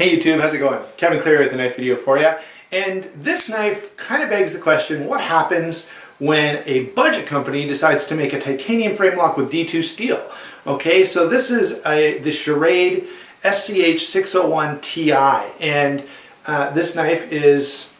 Hey YouTube, how's it going? Kevin Cleary with a knife video for you. And this knife kind of begs the question, what happens when a budget company decides to make a titanium frame lock with D2 steel? Okay, so this is the Schrade SCH-601 Ti, and this knife is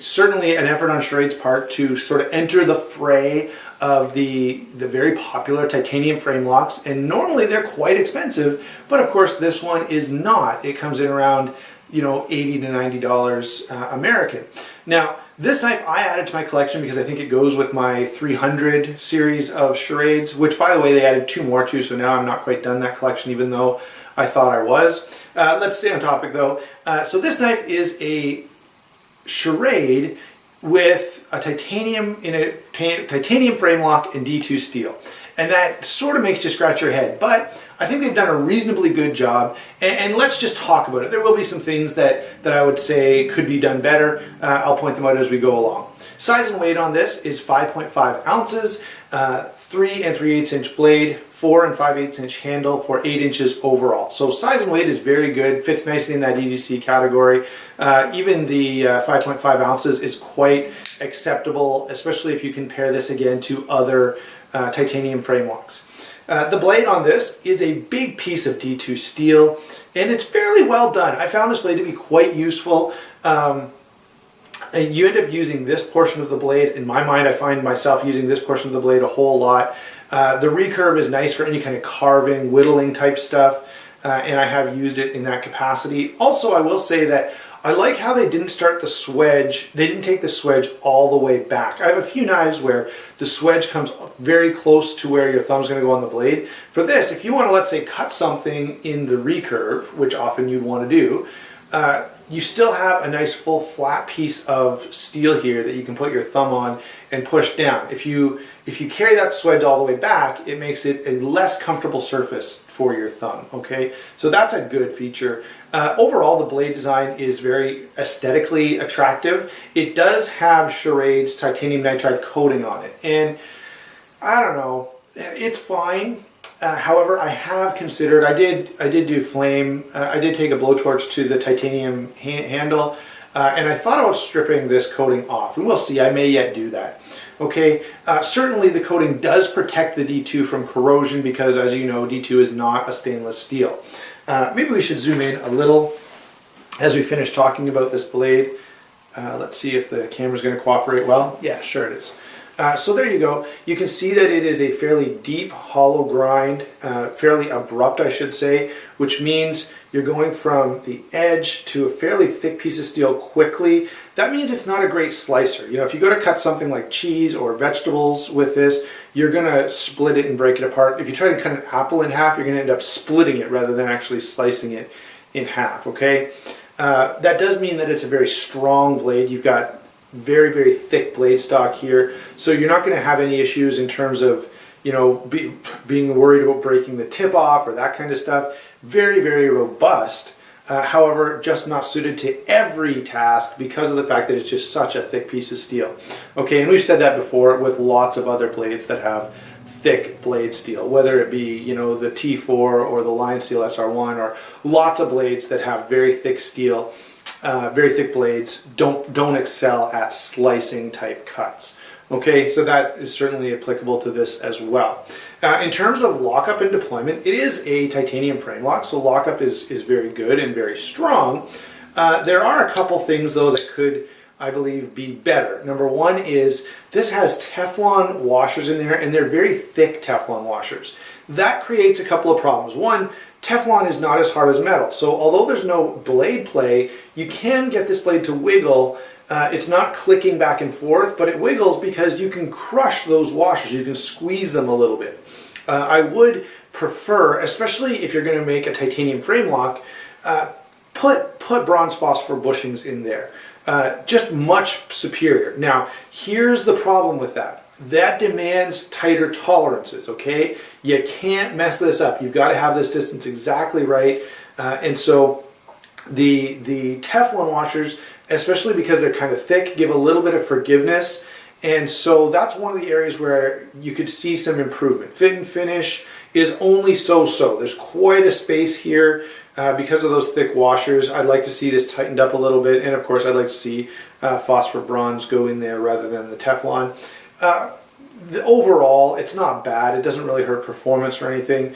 certainly an effort on Schrade's part to sort of enter the fray of the very popular titanium frame locks, and normally they're quite expensive, but of course this one is not. It comes in around, you know, $80 to $90 American. Now, this knife I added to my collection because I think it goes with my 300 series of Schrades, which by the way they added two more too, so now I'm not quite done that collection even though I thought I was. Let's stay on topic though. So this knife is a Schrade with a titanium frame lock and D2 steel, and that sort of makes you scratch your head, but I think they've done a reasonably good job, and let's just talk about it. There will be some things that I would say could be done better. I'll point them out as we go along. Size and weight on this is 5.5 ounces, 3 3/8 inch blade, 4 5/8 inch handle for 8 inches overall. So size and weight is very good, fits nicely in that EDC category. Even the 5.5 ounces is quite acceptable, especially if you compare this again to other titanium frame locks. The blade on this is a big piece of D2 steel, and it's fairly well done. I found this blade to be quite useful. And you end up using this portion of the blade. In my mind, I find myself using this portion of the blade a whole lot. The recurve is nice for any kind of carving, whittling type stuff, and I have used it in that capacity. Also, I will say that I like how they didn't start the swedge. They didn't take the swedge all the way back. I have a few knives where the swedge comes very close to where your thumb's going to go on the blade. For this, if you want to, let's say, cut something in the recurve, which often you'd want to do, you still have a nice full flat piece of steel here that you can put your thumb on and push down. If you carry that swedge all the way back, it makes it a less comfortable surface for your thumb, okay? So that's a good feature. Overall, the blade design is very aesthetically attractive. It does have Schrade's titanium nitride coating on it, and I don't know, it's fine. However, I have considered, I did do flame, I did take a blowtorch to the titanium handle, and I thought about stripping this coating off, and we'll see, I may yet do that. Okay, certainly the coating does protect the D2 from corrosion because, as you know, D2 is not a stainless steel. Maybe we should zoom in a little as we finish talking about this blade. Let's see if the camera's going to cooperate well. Yeah, sure it is. So there you go. You can see that it is a fairly deep hollow grind, fairly abrupt I should say, which means you're going from the edge to a fairly thick piece of steel quickly. That means it's not a great slicer. You know, if you go to cut something like cheese or vegetables with this, you're going to split it and break it apart. If you try to cut an apple in half, you're going to end up splitting it rather than actually slicing it in half, okay? That does mean that it's a very strong blade. You've got very, very thick blade stock here, so you're not going to have any issues in terms of, you know, being worried about breaking the tip off or that kind of stuff. Very, very robust, however, just not suited to every task because of the fact that it's just such a thick piece of steel. Okay, and we've said that before with lots of other blades that have thick blade steel, whether it be, you know, the T4 or the Lion Steel SR1, or lots of blades that have very thick steel. Very thick blades don't excel at slicing type cuts. Okay, so that is certainly applicable to this as well. In terms of lockup and deployment, it is a titanium frame lock, so lockup is very good and very strong. There are a couple things though that could, I believe, be better. Number one is this has Teflon washers in there, and they're very thick Teflon washers. That creates a couple of problems. One, Teflon is not as hard as metal, so although there's no blade play, you can get this blade to wiggle. It's not clicking back and forth, but it wiggles because you can crush those washers. You can squeeze them a little bit. I would prefer, especially if you're going to make a titanium frame lock, put bronze phosphor bushings in there. Just much superior. Now, here's the problem with that. That demands tighter tolerances, okay? You can't mess this up. You've got to have this distance exactly right. And so the Teflon washers, especially because they're kind of thick, give a little bit of forgiveness. And so that's one of the areas where you could see some improvement. Fit and finish is only so-so. There's quite a space here. because of those thick washers, I'd like to see this tightened up a little bit, and of course I'd like to see phosphor bronze go in there rather than the Teflon. Overall, it's not bad. It doesn't really hurt performance or anything.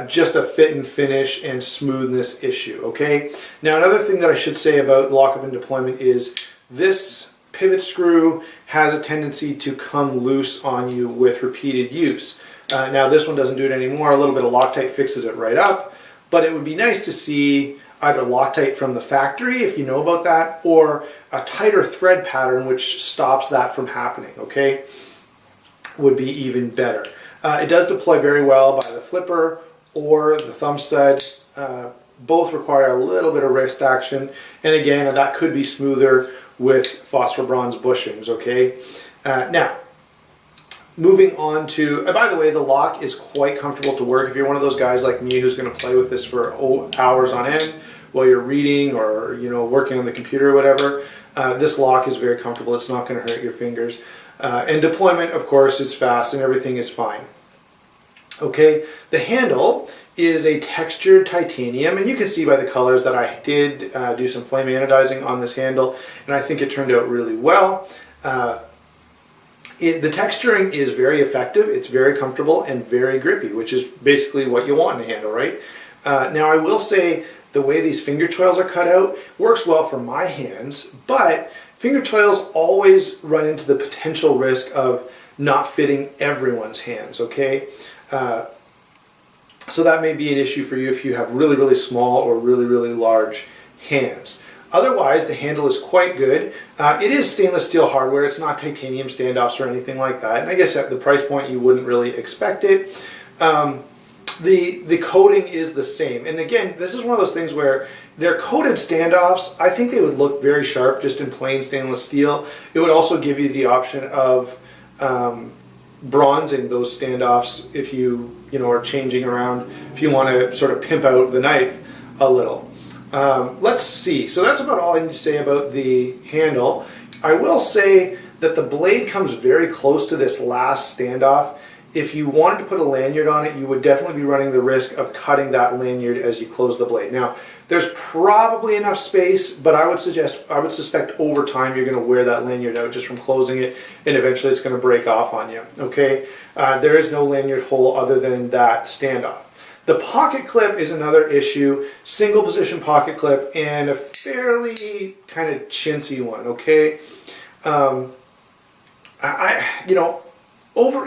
Just a fit and finish and smoothness issue, okay? Now, another thing that I should say about lockup and deployment is this pivot screw has a tendency to come loose on you with repeated use. Now, this one doesn't do it anymore. A little bit of Loctite fixes it right up, but it would be nice to see either Loctite from the factory, if you know about that, or a tighter thread pattern which stops that from happening, okay? Would be even better. It does deploy very well by the flipper or the thumb stud. Both require a little bit of wrist action, and again, that could be smoother with phosphor bronze bushings, okay? Now, moving on to, by the way, the lock is quite comfortable to work. If you're one of those guys like me who's going to play with this for hours on end while you're reading or working on the computer or whatever, this lock is very comfortable. It's not going to hurt your fingers. And deployment, of course, is fast and everything is fine. Okay, the handle is a textured titanium, and you can see by the colors that I did do some flame anodizing on this handle, and I think it turned out really well. The texturing is very effective, it's very comfortable and very grippy, which is basically what you want in a handle, right? Now I will say the way these finger choils are cut out works well for my hands, but finger choils always run into the potential risk of not fitting everyone's hands, okay? So that may be an issue for you if you have really, really small or really, really large hands. Otherwise, the handle is quite good. It is stainless steel hardware. It's not titanium standoffs or anything like that. And I guess at the price point, you wouldn't really expect it. The coating is the same. And again, this is one of those things where they're coated standoffs. I think they would look very sharp just in plain stainless steel. It would also give you the option of bronzing those standoffs if you are changing around, if you want to sort of pimp out the knife a little. Let's see. So that's about all I need to say about the handle. I will say that the blade comes very close to this last standoff. If you wanted to put a lanyard on it, you would definitely be running the risk of cutting that lanyard as you close the blade. Now, there's probably enough space, but I would suspect over time you're going to wear that lanyard out just from closing it, and eventually it's going to break off on you, okay? There is no lanyard hole other than that standoff. The pocket clip is another issue, single position pocket clip, and a fairly kind of chintzy one, okay?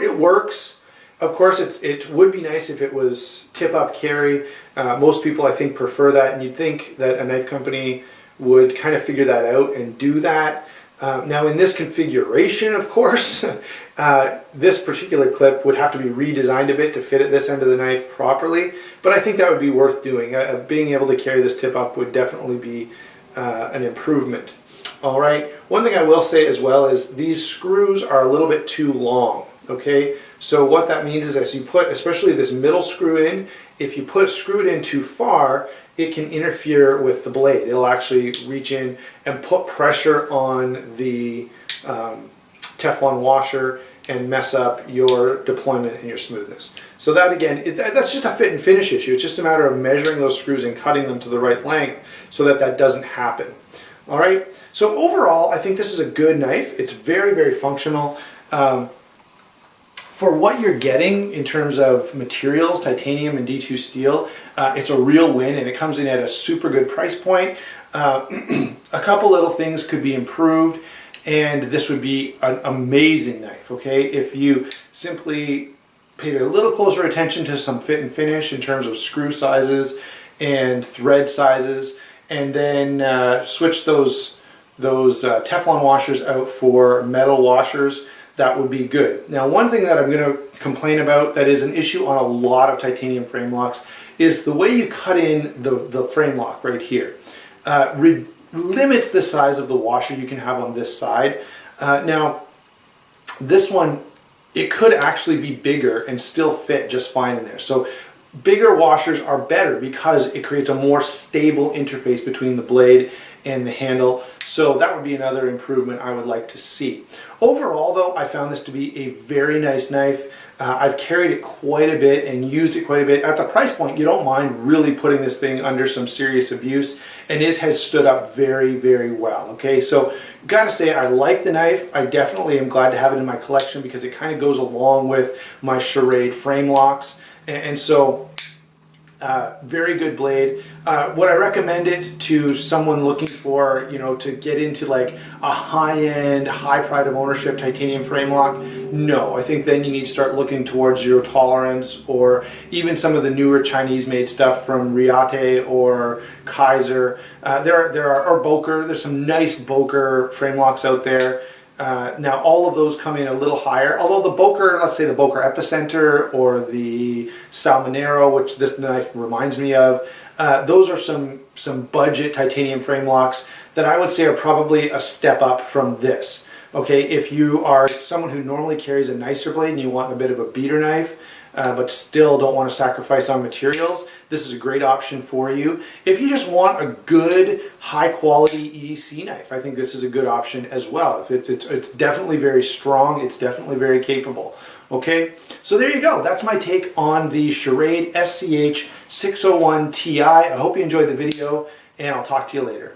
It works. Of course, it would be nice if it was tip-up carry. Most people, I think, prefer that, and you'd think that a knife company would kind of figure that out and do that. Now, in this configuration, of course, this particular clip would have to be redesigned a bit to fit at this end of the knife properly, but I think that would be worth doing. Being able to carry this tip-up would definitely be an improvement. All right, one thing I will say as well is these screws are a little bit too long. Okay, so what that means is as you put, especially this middle screw in, if you screw it in too far, it can interfere with the blade. It'll actually reach in and put pressure on the Teflon washer and mess up your deployment and your smoothness. So that again, that's just a fit and finish issue. It's just a matter of measuring those screws and cutting them to the right length so that that doesn't happen. All right, so overall, I think this is a good knife. It's very, very functional. For what you're getting in terms of materials, titanium and D2 steel, it's a real win, and it comes in at a super good price point. A couple little things could be improved, and this would be an amazing knife, okay? If you simply paid a little closer attention to some fit and finish in terms of screw sizes and thread sizes, and then switch those Teflon washers out for metal washers, that would be good. Now, one thing that I'm going to complain about that is an issue on a lot of titanium frame locks is the way you cut in the frame lock right here. Limits the size of the washer you can have on this side. Now, this one, it could actually be bigger and still fit just fine in there. So bigger washers are better because it creates a more stable interface between the blade and the handle. So that would be another improvement I would like to see. Overall though, I found this to be a very nice knife. I've carried it quite a bit and used it quite a bit. At the price point, you don't mind really putting this thing under some serious abuse, and it has stood up very, very well. Okay, so gotta say I like the knife. I definitely am glad to have it in my collection because it kind of goes along with my Schrade frame locks, and so very good blade. Would I recommend it to someone looking for, you know, to get into like a high-end, high pride of ownership titanium frame lock? No, I think then you need to start looking towards zero tolerance, or even some of the newer Chinese-made stuff from Riate or Kaiser. Or Boker. There's some nice Boker frame locks out there. Now all of those come in a little higher, although the Boker, let's say the Boker Epicenter or the Salmonero, which this knife reminds me of, those are some budget titanium frame locks that I would say are probably a step up from this. Okay, if you are someone who normally carries a nicer blade and you want a bit of a beater knife, but still don't want to sacrifice on materials, this is a great option for you. If you just want a good, high-quality EDC knife, I think this is a good option as well. It's definitely very strong. It's definitely very capable. Okay, so there you go. That's my take on the Schrade SCH 601 Ti. I hope you enjoyed the video, and I'll talk to you later.